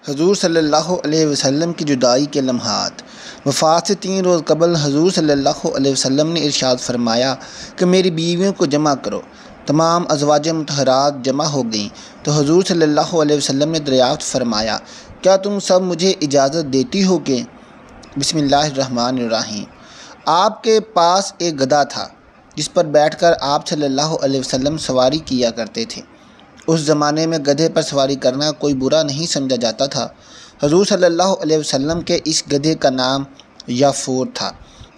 حضور صلی اللہ علیہ وسلم کی جدائی کے لمحات۔ وفات سے 3 روز قبل حضور صلی اللہ علیہ وسلم نے ارشاد فرمایا کہ میری بیویوں کو جمع کرو۔ تمام ازواج مطہرات جمع ہو گئیں تو حضور صلی اللہ علیہ وسلم نے دریافت فرمایا، کیا تم سب مجھے اجازت دیتی ہو کہ؟ بسم اللہ الرحمن الرحیم۔ آپ کے پاس ایک گدھا تھا جس پر بیٹھ کر آپ صلی اللہ علیہ وسلم سواری کیا کرتے تھے۔ اس زمانے میں گدھے پر سواری کرنا کوئی برا نہیں سمجھا جاتا تھا۔ حضور صلی اللہ علیہ وسلم کے اس گدھے کا نام یافور تھا۔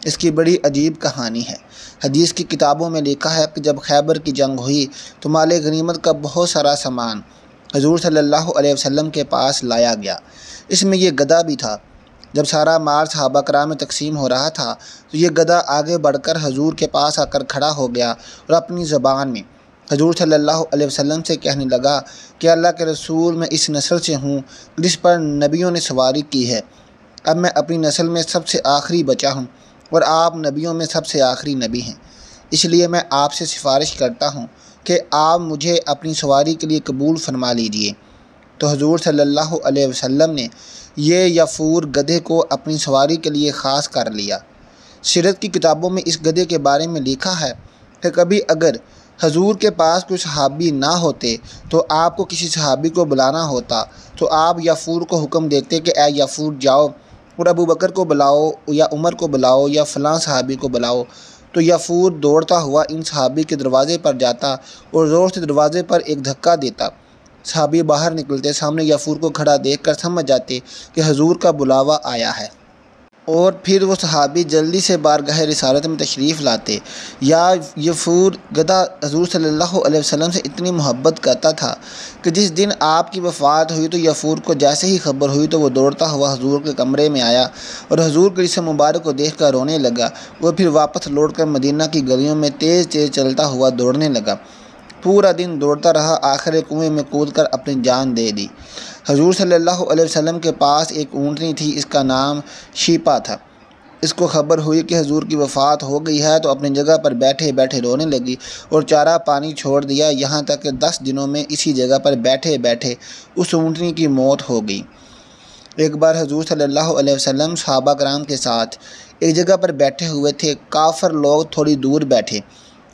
اس کی بڑی عجیب کہانی ہے۔ حدیث کی کتابوں میں لکھا ہے کہ جب خیبر کی جنگ ہوئی تو مال غنیمت کا بہت سارا سامان حضور صلی اللہ علیہ وسلم کے پاس لایا گیا۔ اس میں یہ گدھا بھی تھا۔ جب سارا مال صحابہ کرام میں تقسیم ہو رہا تھا تو یہ گدھا آگے بڑھ کر حضور کے پاس آ کر کھڑا ہو گیا اور اپنی زبان میں حضور صلی اللہ علیہ وسلم سے کہنے لگا کہ اللہ کے رسول، میں اس نسل سے ہوں جس پر نبیوں نے سواری کی ہے۔ اب میں اپنی نسل میں سب سے آخری بچا ہوں اور آپ نبیوں میں سب سے آخری نبی ہیں، اس لیے میں آپ سے سفارش کرتا ہوں کہ آپ مجھے اپنی سواری کے لیے قبول فرما لیجئے۔ تو حضور صلی اللہ علیہ وسلم نے یہ یافور گدھے کو اپنی سواری کے لیے خاص کر لیا۔ سیرت کی کتابوں میں اس گدھے کے بارے میں لکھا ہے کہ کبھی اگر حضور کے پاس کوئی صحابی نہ ہوتے تو آپ کو کسی صحابی کو بلانا ہوتا تو آپ یافور کو حکم دیتے کہ اے یافور جاؤ اور ابو بکر کو بلاؤ یا عمر کو بلاؤ یا فلاں صحابی کو بلاؤ۔ تو یافور دوڑتا ہوا ان صحابی کے دروازے پر جاتا اور زور سے دروازے پر ایک دھکا دیتا۔ صحابی باہر نکلتے، سامنے یافور کو کھڑا دیکھ کر سمجھ جاتے کہ حضور کا بلاوا آیا ہے، اور پھر وہ صحابی جلدی سے بارگاہ رسالت میں تشریف لاتے۔ یافور گدھا حضور صلی اللہ علیہ وسلم سے اتنی محبت کرتا تھا کہ جس دن آپ کی وفات ہوئی تو یافور کو جیسے ہی خبر ہوئی تو وہ دوڑتا ہوا حضور کے کمرے میں آیا اور حضور کے جسم مبارک کو دیکھ کر رونے لگا۔ وہ پھر واپس لوٹ کر مدینہ کی گلیوں میں تیز تیز چلتا ہوا دوڑنے لگا۔ پورا دن دوڑتا رہا، آخر کنویں میں کود کر اپنی جان دے دی۔ حضور صلی اللہ علیہ وسلم کے پاس ایک اونٹنی تھی، اس کا نام شیپا تھا۔ اس کو خبر ہوئی کہ حضور کی وفات ہو گئی ہے تو اپنی جگہ پر بیٹھے بیٹھے رونے لگی اور چارہ پانی چھوڑ دیا، یہاں تک کہ 10 دنوں میں اسی جگہ پر بیٹھے بیٹھے اس اونٹنی کی موت ہو گئی۔ ایک بار حضور صلی اللہ علیہ وسلم صحابہ کرام کے ساتھ ایک جگہ پر بیٹھے ہوئے تھے۔ کافر لوگ تھوڑی دور بیٹھے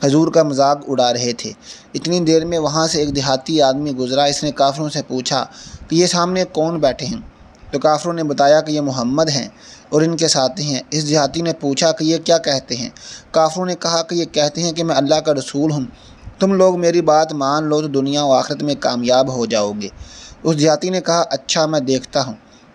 حضور کا مذاق اڑا رہے تھے۔ اتنی دیر میں وہاں سے ایک دیہاتی آدمی گزرا۔ اس نے کافروں سے پوچھا کہ یہ سامنے کون بیٹھے ہیں؟ تو کافروں نے بتایا کہ یہ محمد ہیں اور ان کے ساتھی ہیں۔ اس دیہاتی نے پوچھا کہ یہ کیا کہتے ہیں؟ کافروں نے کہا کہ یہ کہتے ہیں کہ میں اللہ کا رسول ہوں، تم لوگ میری بات مان لو تو دنیا و آخرت میں کامیاب ہو جاؤ گے۔ اس دیہاتی نے کہا اچھا، میں دیکھتا ہوں۔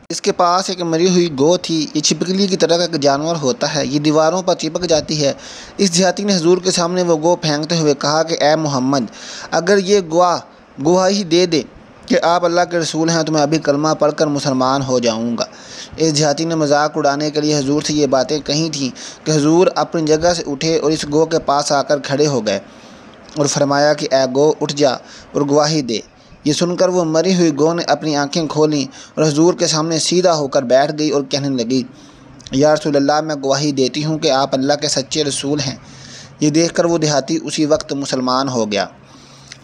اس کے پاس ایک مری ہوئی گو تھی، یہ چھپکلی کی طرح کا ایک جانور ہوتا ہے، یہ دیواروں پر چپک جاتی ہے۔ اس دیہاتی نے حضور کے سامنے وہ گو پھینکتے ہوئے کہا کہ اے محمد، اگر یہ گواہی دے دے کہ آپ اللہ کے رسول ہیں تو میں ابھی کلمہ پڑھ کر مسلمان ہو جاؤں گا۔ اس دیہاتی نے مذاق اڑانے کے لیے حضور سے یہ باتیں کہی تھیں کہ حضور اپنی جگہ سے اٹھے اور اس گو کے پاس آ کر کھڑے ہو گئے اور فرمایا کہ اے گو اٹھ جا اور گواہی دے۔ یہ سن کر وہ مری ہوئی گو نے اپنی آنکھیں کھولیں اور حضور کے سامنے سیدھا ہو کر بیٹھ گئی اور کہنے لگی، یا رسول اللہ، میں گواہی دیتی ہوں کہ آپ اللہ کے سچے رسول ہیں۔ یہ دیکھ کر وہ دیہاتی اسی وقت مسلمان ہو گیا۔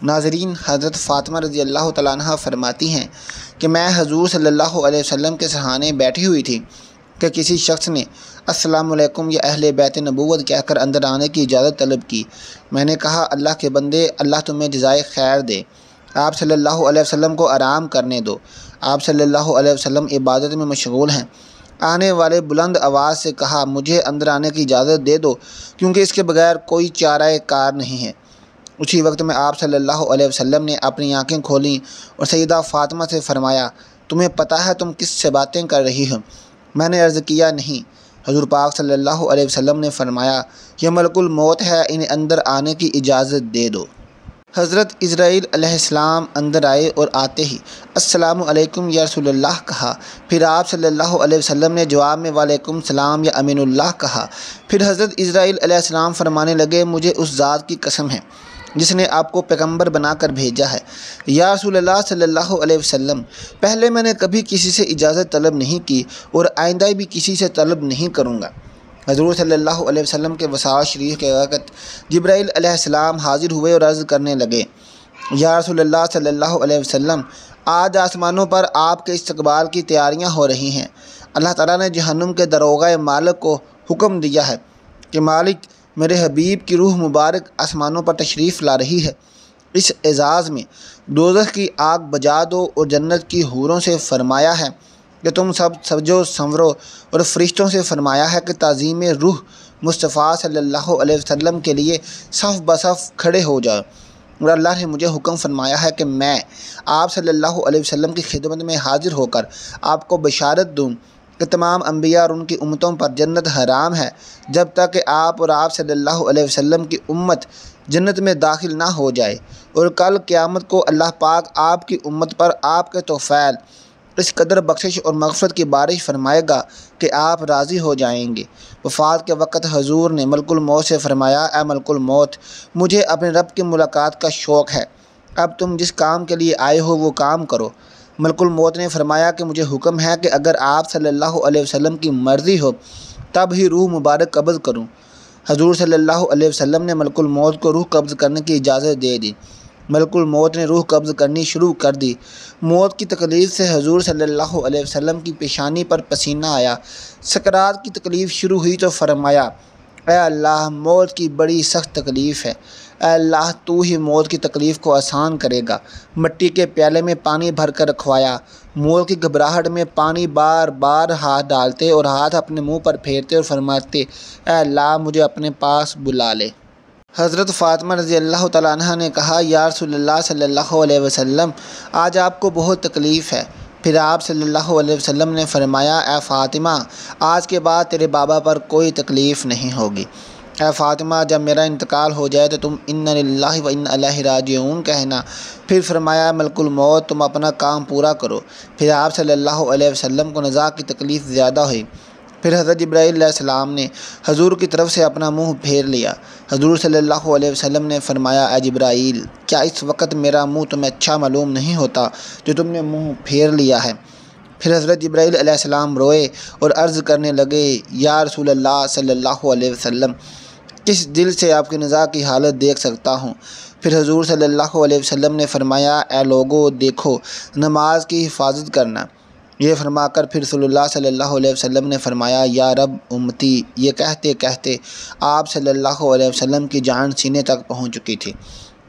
ناظرین، حضرت فاطمہ رضی اللہ تعالیٰ عنہ فرماتی ہیں کہ میں حضور صلی اللہ علیہ وسلم کے سرہانے بیٹھی ہوئی تھی کہ کسی شخص نے السلام علیکم یا اہل بیت نبوت کہہ کر اندر آنے کی اجازت طلب کی۔ میں نے کہا اللہ کے بندے، اللہ تمہیں جزائے خیر دے، آپ صلی اللہ علیہ وسلم کو آرام کرنے دو۔ آپ صلی اللہ علیہ وسلم عبادت میں مشغول ہیں۔ آنے والے بلند آواز سے کہا مجھے اندر آنے کی اجازت دے دو کیونکہ اس کے بغیر کوئی چارہ کار نہیں ہے۔ اسی وقت میں آپ صلی اللہ علیہ وسلم نے اپنی آنکھیں کھولیں اور سیدہ فاطمہ سے فرمایا تمہیں پتہ ہے تم کس سے باتیں کر رہی ہو؟ میں نے عرض کیا نہیں۔ حضور پاک صلی اللہ علیہ وسلم نے فرمایا یہ ملک الموت ہے، انہیں اندر آنے کی اجازت دے دو۔ حضرت اسرائیل علیہ السلام اندر آئے اور آتے ہی السلام علیکم یا رسول اللہ کہا۔ پھر آپ صلی اللہ علیہ وسلم نے جواب میں وعلیکم السلام یا امین اللہ کہا۔ پھر حضرت اسرائیل علیہ السلام فرمانے لگے مجھے اس ذات کی قسم ہے جس نے آپ کو پیغمبر بنا کر بھیجا ہے، یا رسول اللہ صلی اللہ علیہ وسلم، پہلے میں نے کبھی کسی سے اجازت طلب نہیں کی اور آئندہ بھی کسی سے طلب نہیں کروں گا۔ حضور صلی اللہ علیہ وسلم کے وصال شریف کے وقت جبرائیل علیہ السلام حاضر ہوئے اور عرض کرنے لگے، یا رسول اللہ صلی اللہ علیہ وسلم، آج آسمانوں پر آپ کے استقبال کی تیاریاں ہو رہی ہیں۔ اللہ تعالیٰ نے جہنم کے داروغہ مالک کو حکم دیا ہے کہ مالک، میرے حبیب کی روح مبارک آسمانوں پر تشریف لا رہی ہے۔ اس اعزاز میں دوزخ کی آگ بجھا دو اور جنت کی حوروں سے فرمایا ہے کہ تم سب سجو سنورو، اور فرشتوں سے فرمایا ہے کہ تعظیم روح مصطفیٰ صلی اللہ علیہ وسلم کے لیے صف بصف کھڑے ہو جاؤ۔ اور اللہ نے مجھے حکم فرمایا ہے کہ میں آپ صلی اللہ علیہ وسلم کی خدمت میں حاضر ہو کر آپ کو بشارت دوں کہ تمام انبیاء اور ان کی امتوں پر جنت حرام ہے جب تک کہ آپ اور آپ صلی اللہ علیہ وسلم کی امت جنت میں داخل نہ ہو جائے، اور کل قیامت کو اللہ پاک آپ کی امت پر آپ کے توفیل اس قدر بخشش اور مغفرت کی بارش فرمائے گا کہ آپ راضی ہو جائیں گے۔ وفات کے وقت حضور نے ملک الموت سے فرمایا، اے ملک الموت، مجھے اپنے رب کی ملاقات کا شوق ہے، اب تم جس کام کے لیے آئے ہو وہ کام کرو۔ ملک الموت نے فرمایا کہ مجھے حکم ہے کہ اگر آپ صلی اللہ علیہ وسلم کی مرضی ہو تب ہی روح مبارک قبض کروں۔ حضور صلی اللہ علیہ وسلم نے ملک الموت کو روح قبض کرنے کی اجازت دے دی۔ ملک الموت نے روح قبض کرنی شروع کر دی۔ موت کی تکلیف سے حضور صلی اللہ علیہ وسلم کی پیشانی پر پسینہ آیا۔ سکرات کی تکلیف شروع ہوئی تو فرمایا، اے اللہ، موت کی بڑی سخت تکلیف ہے، اے اللہ تو ہی موت کی تکلیف کو آسان کرے گا۔ مٹی کے پیالے میں پانی بھر کر رکھوایا۔ موت کی گھبراہٹ میں پانی بار بار ہاتھ ڈالتے اور ہاتھ اپنے منہ پر پھیرتے اور فرماتے، اے اللہ مجھے اپنے پاس بلا لے۔ حضرت فاطمہ رضی اللہ تعالیٰ عنہ نے کہا، یا رسول اللہ صلی اللہ علیہ وسلم، آج آپ کو بہت تکلیف ہے۔ پھر آپ صلی اللہ علیہ وسلم نے فرمایا، اے فاطمہ، آج کے بعد تیرے بابا پر کوئی تکلیف نہیں ہوگی۔ اے فاطمہ، جب میرا انتقال ہو جائے تو تم انا للہ و انا الیہ راجعون کہنا۔ پھر فرمایا، ملک الموت، تم اپنا کام پورا کرو۔ پھر آپ صلی اللہ علیہ وسلم کو نزاع کی تکلیف زیادہ ہوئی۔ پھر حضرت جبرائیل علیہ السلام نے حضور کی طرف سے اپنا منہ پھیر لیا۔ حضور صلی اللہ علیہ وسلم نے فرمایا، اے جبرائیل، کیا اس وقت میرا منہ تمہیں اچھا معلوم نہیں ہوتا جو تم نے منہ پھیر لیا ہے؟ پھر حضرت جبرائیل علیہ السلام روئے اور عرض کرنے لگے، یا رسول اللہ صلی اللہ علیہ وسلم، کس دل سے آپ کی نزاع کی حالت دیکھ سکتا ہوں؟ پھر حضور صلی اللہ علیہ وسلم نے فرمایا، اے لوگو، دیکھو، نماز کی حفاظت کرنا۔ یہ فرما کر پھر رسول اللہ صلی اللہ علیہ وسلم نے فرمایا، یا رب امتی۔ یہ کہتے کہتے آپ صلی اللہ علیہ وسلم کی جان سینے تک پہنچ چکی تھی،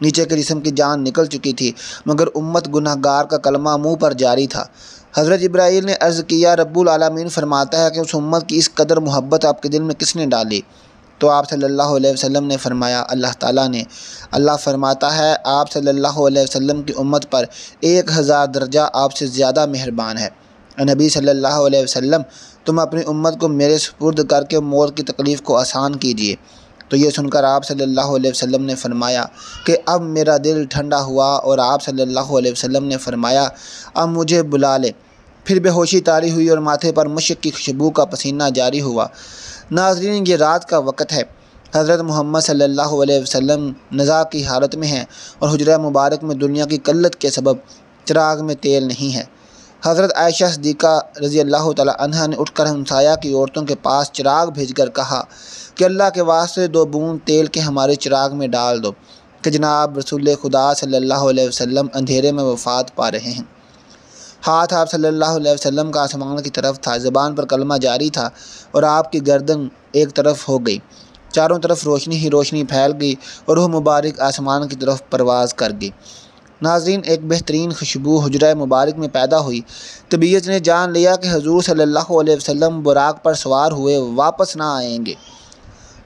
نیچے کے جسم کی جان نکل چکی تھی، مگر امت گناہ گار کا کلمہ منہ پر جاری تھا۔ حضرت جبرائیل نے عرض کیا، رب العالمین فرماتا ہے کہ اس امت کی اس قدر محبت آپ کے دل میں کس نے ڈالی؟ تو آپ صلی اللہ علیہ وسلم نے فرمایا، اللہ تعالیٰ نے۔ اللہ فرماتا ہے، آپ صلی اللہ علیہ وسلم کی امت پر 1000 درجہ آپ سے زیادہ مہربان ہے۔ اے نبی صلی اللہ علیہ وسلم، تم اپنی امت کو میرے سپرد کر کے موت کی تکلیف کو آسان کیجیے۔ تو یہ سن کر آپ صلی اللہ علیہ وسلم نے فرمایا کہ اب میرا دل ٹھنڈا ہوا، اور آپ صلی اللہ علیہ وسلم نے فرمایا، اب مجھے بلا لے۔ پھر بے ہوشی طاری ہوئی اور ماتھے پر مشک کی خوشبو کا پسینہ جاری ہوا۔ ناظرین، یہ رات کا وقت ہے۔ حضرت محمد صلی اللہ علیہ وسلم نزاع کی حالت میں ہیں اور حجرہ مبارک میں دنیا کی قلت کے سبب چراغ میں تیل نہیں ہے۔ حضرت عائشہ صدیقہ رضی اللہ تعالیٰ عنہا نے اٹھ کر ہمسایہ کی عورتوں کے پاس چراغ بھیج کر کہا کہ اللہ کے واسطے 2 بوند تیل کے ہمارے چراغ میں ڈال دو کہ جناب رسول خدا صلی اللہ علیہ وسلم اندھیرے میں وفات پا رہے ہیں۔ ہاتھ آپ صلی اللہ علیہ وسلم کا آسمان کی طرف تھا، زبان پر کلمہ جاری تھا، اور آپ کی گردن ایک طرف ہو گئی۔ چاروں طرف روشنی ہی روشنی پھیل گئی اور روح مبارک آسمان کی طرف پرواز کر گئی۔ ناظرین، ایک بہترین خوشبو حجرہ مبارک میں پیدا ہوئی۔ طبیعت نے جان لیا کہ حضور صلی اللہ علیہ وسلم براق پر سوار ہوئے واپس نہ آئیں گے۔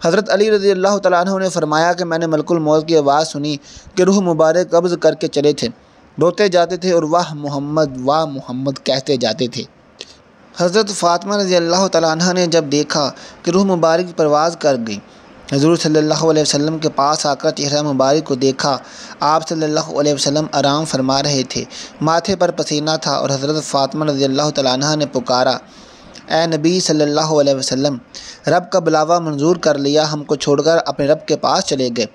حضرت علی رضی اللہ تعالیٰ عنہ نے فرمایا کہ میں نے ملک الموت کی آواز سنی کہ روح مبارک قبض کر کے چلے تھے، روتے جاتے تھے اور واہ محمد کہتے جاتے تھے۔ حضرت فاطمہ رضی اللہ تعالیٰ عنہ نے جب دیکھا کہ روح مبارک پرواز کر گئی، حضور صلی اللہ علیہ وسلم کے پاس آ کر چہرہ مبارک کو دیکھا۔ آپ صلی اللہ علیہ وسلم آرام فرما رہے تھے، ماتھے پر پسینہ تھا، اور حضرت فاطمہ رضی اللہ تعالیٰ عنہ نے پکارا، اے نبی صلی اللہ علیہ وسلم، رب کا بلاوا منظور کر لیا، ہم کو چھوڑ کر اپنے رب کے پاس چلے گئے۔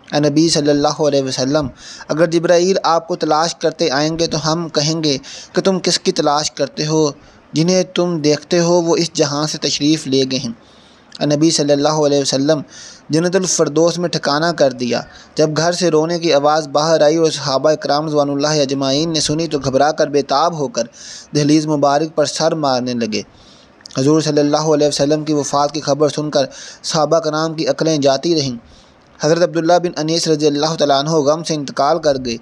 اے نبی صلی اللہ علیہ وسلم، اگر جبرائیل آپ کو تلاش کرتے آئیں گے تو ہم کہیں گے کہ تم کس کی تلاش کرتے ہو؟ جنہیں تم دیکھتے ہو وہ اس جہاں سے تشریف لے گئے ہیں۔ نبی صلی اللہ علیہ وسلم جنت الفردوس میں ٹھکانہ کر دیا۔ جب گھر سے رونے کی آواز باہر آئی اور صحابہ اکرام رضوان اللہ اجمعین نے سنی تو گھبرا کر بے تاب ہو کر دہلیز مبارک پر سر مارنے لگے۔ حضور صلی اللہ علیہ وسلم کی وفات کی خبر سن کر صحابہ کرام کی عقلیں جاتی رہیں۔ حضرت عبداللہ بن انیس رضی اللہ تعالیٰ عنہ غم سے انتقال کر گئے۔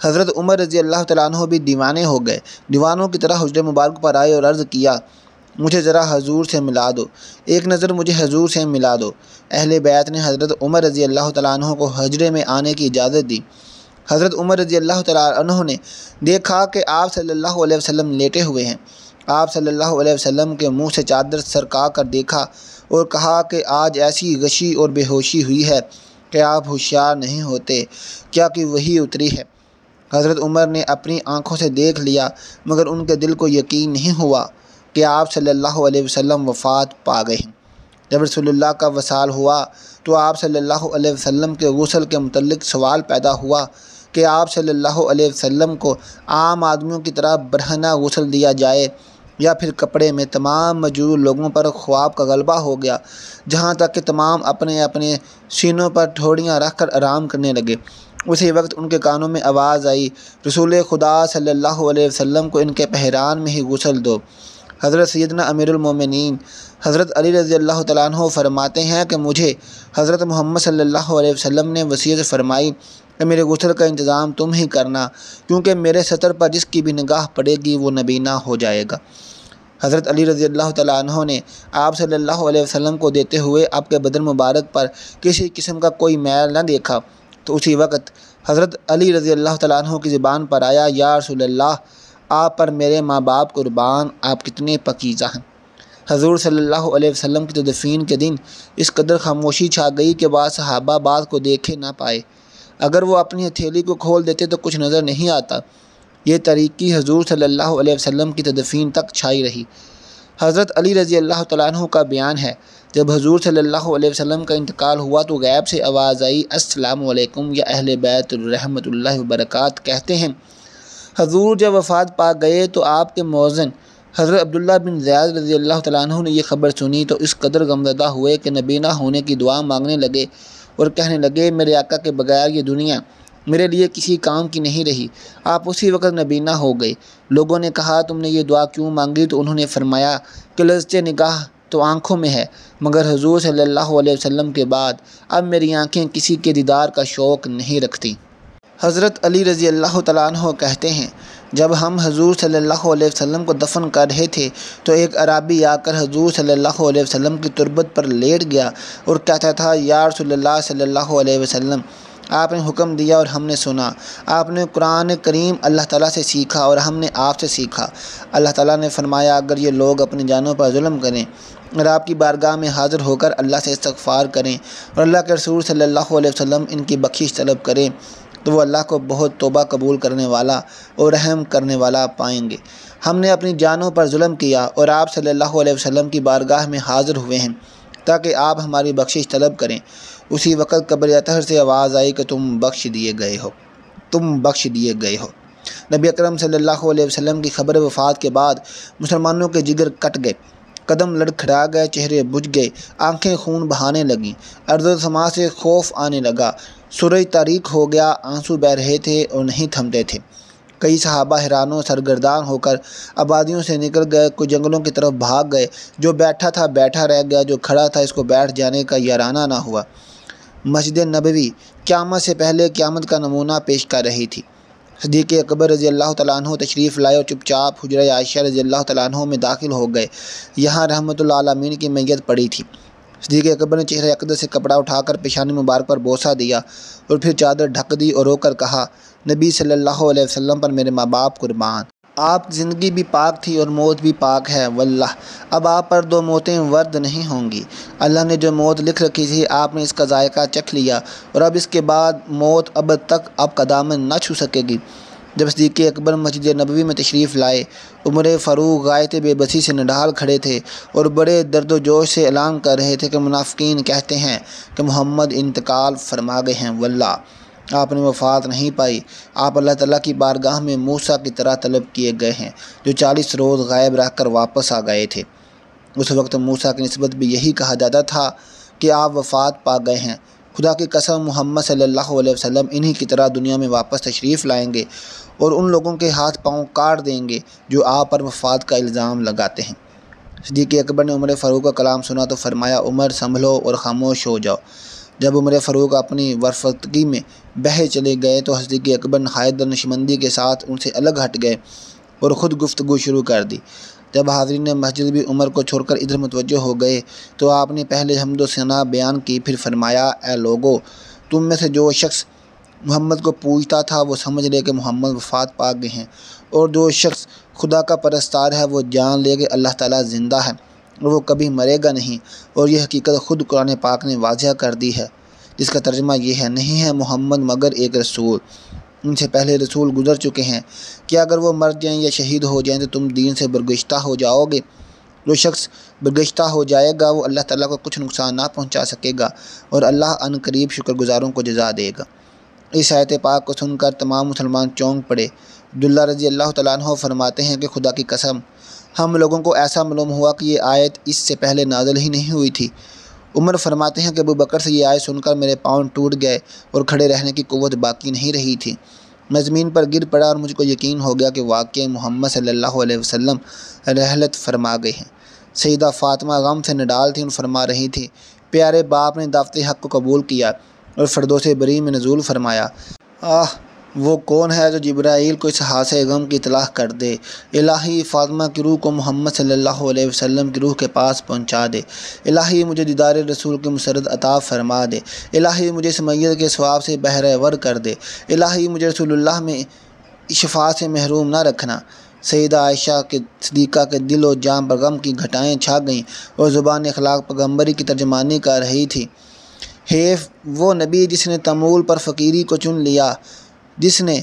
حضرت عمر رضی اللہ تعالیٰ عنہ بھی دیوانے ہو گئے۔ دیوانوں کی طرح حجرہ مبارک پر آئے اور عرض کیا، مجھے ذرا حضور سے ملا دو، ایک نظر مجھے حضور سے ملا دو۔ اہل بیت نے حضرت عمر رضی اللہ تعالیٰ عنہ کو حجرے میں آنے کی اجازت دی۔ حضرت عمر رضی اللہ تعالیٰ عنہ نے دیکھا کہ آپ صلی اللہ علیہ وسلم لیٹے ہوئے ہیں۔ آپ صلی اللہ علیہ وسلم کے منہ سے چادر سرکا کر دیکھا اور کہا کہ آج ایسی غشی اور بے ہوشی ہوئی ہے کہ آپ ہوشیار نہیں ہوتے، کیا کہ وحی اتری ہے۔ حضرت عمر نے اپنی آنکھوں سے دیکھ لیا مگر ان کے دل کو یقین نہیں ہوا کہ آپ صلی اللہ علیہ وسلم وفات پا گئے ہیں۔ جب رسول اللہ کا وصال ہوا تو آپ صلی اللہ علیہ وسلم کے غسل کے متعلق سوال پیدا ہوا کہ آپ صلی اللہ علیہ وسلم کو عام آدمیوں کی طرح برہنہ غسل دیا جائے یا پھر کپڑے میں۔ تمام موجود لوگوں پر خواب کا غلبہ ہو گیا، جہاں تک کہ تمام اپنے اپنے سینوں پر ٹھوڑیاں رکھ کر آرام کرنے لگے۔ اسی وقت ان کے کانوں میں آواز آئی، رسول خدا صلی اللہ علیہ وسلم کو ان کے پہران میں ہی غسل دو۔ حضرت سیدنا امیر المومنین حضرت علی رضی اللہ تعالیٰ عنہ فرماتے ہیں کہ مجھے حضرت محمد صلی اللہ علیہ وسلم نے وصیت فرمائی کہ میرے غسل کا انتظام تم ہی کرنا، کیونکہ میرے سطر پر جس کی بھی نگاہ پڑے گی وہ نبینہ ہو جائے گا۔ حضرت علی رضی اللہ تعالیٰ عنہ نے آپ صلی اللہ علیہ وسلم کو دیتے ہوئے آپ کے بدن مبارک پر کسی قسم کا کوئی میل نہ دیکھا تو اسی وقت حضرت علی رضی اللہ تعالیٰ عنہ کی زبان پر آیا، یا رسول اللہ، آپ پر میرے ماں باپ قربان، آپ کتنے پاکیزہ ہیں۔ حضور صلی اللہ علیہ وسلم کی تدفین کے دن اس قدر خاموشی چھا گئی کہ بعض صحابہ بات کو دیکھے نہ پائے۔ اگر وہ اپنی ہتھیلی کو کھول دیتے تو کچھ نظر نہیں آتا۔ یہ تاریکی حضور صلی اللہ علیہ وسلم کی تدفین تک چھائی رہی۔ حضرت علی رضی اللہ تعالیٰ عنہ کا بیان ہے، جب حضور صلی اللہ علیہ وسلم کا انتقال ہوا تو غیب سے آواز آئی، السلام علیکم یا اہل بیت رحمۃ اللہ وبرکاتہ۔ کہتے ہیں حضور جب وفات پا گئے تو آپ کے مؤذن حضرت عبداللہ بن زیاد رضی اللہ تعالیٰ عنہ نے یہ خبر سنی تو اس قدر غمزدہ ہوئے کہ نبینہ ہونے کی دعا مانگنے لگے اور کہنے لگے، میرے آقا کے بغیر یہ دنیا میرے لیے کسی کام کی نہیں رہی۔ آپ اسی وقت نبینہ ہو گئے۔ لوگوں نے کہا، تم نے یہ دعا کیوں مانگی؟ تو انہوں نے فرمایا کہ لذت نگاہ تو آنکھوں میں ہے، مگر حضور صلی اللہ علیہ وسلم کے بعد اب میری آنکھیں کسی کے دیدار کا شوق نہیں رکھتی۔ حضرت علی رضی اللہ تعالیٰ عنہ کہتے ہیں، جب ہم حضور صلی اللہ علیہ وسلم کو دفن کر رہے تھے تو ایک عرابی آ کر حضور صلی اللہ علیہ وسلم کی تربت پر لیٹ گیا اور کہتا تھا، یا رسول اللہ صلی اللہ علیہ وسلم، آپ نے حکم دیا اور ہم نے سنا۔ آپ نے قرآن کریم اللہ تعالیٰ سے سیکھا اور ہم نے آپ سے سیکھا۔ اللہ تعالیٰ نے فرمایا، اگر یہ لوگ اپنی جانوں پر ظلم کریں اور آپ کی بارگاہ میں حاضر ہو کر اللہ سے استغفار کریں اور اللہ کے رسول صلی اللہ علیہ وسلم ان کی بخشش طلب کریں تو وہ اللہ کو بہت توبہ قبول کرنے والا اور رحم کرنے والا پائیں گے۔ ہم نے اپنی جانوں پر ظلم کیا اور آپ صلی اللہ علیہ وسلم کی بارگاہ میں حاضر ہوئے ہیں تاکہ آپ ہماری بخشش طلب کریں۔ اسی وقت قبر اطہر سے آواز آئی کہ تم بخش دیے گئے ہو۔ نبی اکرم صلی اللہ علیہ وسلم کی خبر وفات کے بعد مسلمانوں کے جگر کٹ گئے، قدم لڑکھڑا گئے، چہرے بجھ گئے، آنکھیں خون بہانے لگیں، ارض و سما سے خوف آنے لگا، سورج تاریک ہو گیا، آنسو بہہ رہے تھے اور نہیں تھمتے تھے۔ کئی صحابہ حیران و سرگردان ہو کر آبادیوں سے نکل گئے، کوئی جنگلوں کی طرف بھاگ گئے، جو بیٹھا تھا بیٹھا رہ گیا، جو کھڑا تھا اس کو بیٹھ جانے کا یارانہ نہ ہوا۔ مسجد نبوی قیامت سے پہلے قیامت کا نمونہ پیش کر رہی تھی۔ صدیق اکبر رضی اللہ تعالیٰ عنہ تشریف لائے اور چپ چاپ حجرہ عائشہ رضی اللہ تعالیٰ عنہ میں داخل ہو گئے۔ یہاں رحمت اللہ عالمین کی میت پڑی تھی۔ صدیق اکبر نے چہرہ اقدس سے کپڑا اٹھا کر پیشانی مبارک پر بوسہ دیا اور پھر چادر ڈھک دی اور رو کر کہا، نبی صلی اللہ علیہ وسلم پر میرے ماں باپ قربان۔ آپ کی زندگی بھی پاک تھی اور موت بھی پاک ہے، واللہ اب آپ پر دو موتیں ورد نہیں ہوں گی۔ اللہ نے جو موت لکھ رکھی تھی آپ نے اس کا ذائقہ چکھ لیا اور اب اس کے بعد موت ابد تک آپ کا دامن نہ چھو سکے گی۔ جب صدیق اکبر مسجد نبوی میں تشریف لائے، عمر فاروق غایت بے بسی سے نڈھال کھڑے تھے اور بڑے درد و جوش سے اعلان کر رہے تھے کہ منافقین کہتے ہیں کہ محمد انتقال فرما گئے ہیں، واللہ آپ نے وفات نہیں پائی۔ آپ اللہ تعالیٰ کی بارگاہ میں موسیٰ کی طرح طلب کیے گئے ہیں جو 40 روز غائب رہ کر واپس آ گئے تھے۔ اس وقت موسیٰ کی نسبت بھی یہی کہا جاتا تھا کہ آپ وفات پا گئے ہیں۔ خدا کی قسم محمد صلی اللہ علیہ وسلم انہی کی طرح دنیا میں واپس تشریف لائیں گے اور ان لوگوں کے ہاتھ پاؤں کاٹ دیں گے جو آپ پر وفات کا الزام لگاتے ہیں۔ صدیق اکبر نے عمر فاروق کا کلام سنا تو فرمایا، عمر سنبھلو اور خاموش ہو جاؤ۔ جب عمر فاروق اپنی ورفتگی میں بہے چلے گئے تو صدیق اکبر نہایت دانشمندی کے ساتھ ان سے الگ ہٹ گئے اور خود گفتگو شروع کر دی۔ جب حاضرین مسجد بھی عمر کو چھوڑ کر ادھر متوجہ ہو گئے تو آپ نے پہلے حمد و ثنا بیان کی، پھر فرمایا، اے لوگو، تم میں سے جو شخص محمد کو پوجتا تھا وہ سمجھ لے کہ محمد وفات پا گئے ہیں، اور جو شخص خدا کا پرستار ہے وہ جان لے کہ اللہ تعالیٰ زندہ ہے اور وہ کبھی مرے گا نہیں، اور یہ حقیقت خود قرآن پاک نے واضح کر دی ہے، جس کا ترجمہ یہ ہے، نہیں ہے محمد مگر ایک رسول، ان سے پہلے رسول گزر چکے ہیں، کہ اگر وہ مر جائیں یا شہید ہو جائیں تو تم دین سے برگشتہ ہو جاؤ گے۔ جو شخص برگشتہ ہو جائے گا وہ اللہ تعالیٰ کو کچھ نقصان نہ پہنچا سکے گا، اور اللہ ان قریب شکر گزاروں کو جزا دے گا۔ اس آیت پاک کو سن کر تمام مسلمان چونک پڑے۔ عبداللہ رضی اللہ تعالیٰ عنہ فرماتے ہیں کہ خدا کی قسم ہم لوگوں کو ایسا معلوم ہوا کہ یہ آیت اس سے پہلے نازل ہی نہیں ہوئی تھی۔ عمر فرماتے ہیں کہ ابو بکر سے یہ آیت سن کر میرے پاؤں ٹوٹ گئے اور کھڑے رہنے کی قوت باقی نہیں رہی تھی۔ میں زمین پر گر پڑا اور مجھ کو یقین ہو گیا کہ واقعی محمد صلی اللہ علیہ وسلم رحلت فرما گئے ہیں۔ سیدہ فاطمہ غم سے نڈال تھیں اور فرما رہی تھی، پیارے باپ نے دعوت حق کو قبول کیا اور فردوس بری میں نزول فرمایا۔ وہ کون ہے جو جبرائیل کو اس حادثے غم کی اطلاع کر دے؟ الہی فاطمہ کی روح کو محمد صلی اللہ علیہ وسلم کی روح کے پاس پہنچا دے۔ الہی مجھے دیدار رسول کی مسرت عطا فرما دے۔ الہی مجھے اس میت کے ثواب سے بہرہ ور کر دے۔ الہی مجھے رسول اللہ میں شفاعت سے محروم نہ رکھنا۔ سیدہ عائشہ کے صدیقہ کے دل و جان پر غم کی گھٹائیں چھا گئیں اور زبان اخلاق پیغمبری کی ترجمانی کر رہی تھی۔ حیف وہ نبی جس نے تمول پر فقیری کو چن لیا، جس نے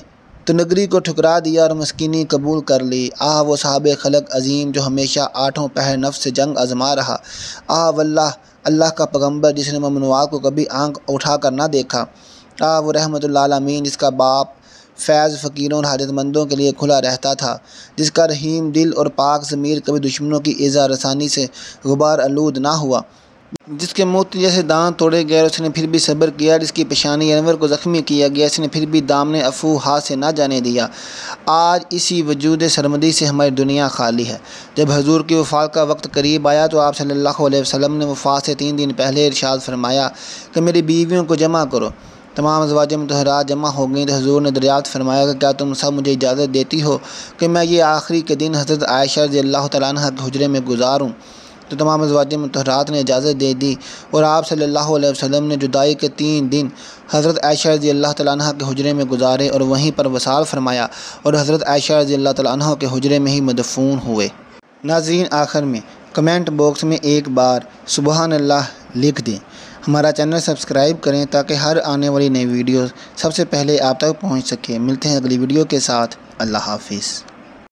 تنگری کو ٹھکرا دیا اور مسکینی قبول کر لی۔ وہ صاحب خلق عظیم جو ہمیشہ آٹھوں پہر نفس سے جنگ آزما رہا۔ واللہ اللہ کا پیغمبر جس نے ممنوعات کو کبھی آنکھ اٹھا کر نہ دیکھا۔ وہ رحمت اللہ عالمین جس کا باپ فیض فقیروں اور حاجت مندوں کے لیے کھلا رہتا تھا، جس کا رحیم دل اور پاک ضمیر کبھی دشمنوں کی ایذا رسانی سے غبار آلود نہ ہوا، جس کے موتی جیسے دانت توڑے گئے اس نے پھر بھی صبر کیا، جس کی پیشانی انور کو زخمی کیا گیا اس نے پھر بھی دامن عفو ہاتھ سے نہ جانے دیا۔ آج اسی وجود سرمدی سے ہماری دنیا خالی ہے۔ جب حضور کی وفات کا وقت قریب آیا تو آپ صلی اللہ علیہ وسلم نے وفات سے 3 دن پہلے ارشاد فرمایا کہ میری بیویوں کو جمع کرو۔ تمام ازواج مطہرات جمع ہو گئیں تو حضور نے دریافت فرمایا کہ کیا تم سب مجھے اجازت دیتی ہو کہ میں یہ آخری کے دن حضرت عائشہ رضی اللہ تعالیٰ عنہ کے حجرے میں گزاروں؟ تو تمام ازواج مطہرات نے اجازت دے دی اور آپ صلی اللہ علیہ وسلم نے جدائی کے 3 دن حضرت عائشہ رضی اللہ تعالیٰ عنہ کے حجرے میں گزارے اور وہیں پر وصال فرمایا اور حضرت عائشہ رضی اللہ تعالیٰ عنہ کے حجرے میں ہی مدفون ہوئے۔ ناظرین، آخر میں کمنٹ باکس میں ایک بار سبحان اللہ لکھ دیں۔ ہمارا چینل سبسکرائب کریں تاکہ ہر آنے والی نئی ویڈیوز سب سے پہلے آپ تک پہنچ سکے۔ ملتے ہیں اگلی ویڈیو کے ساتھ۔ اللہ حافظ۔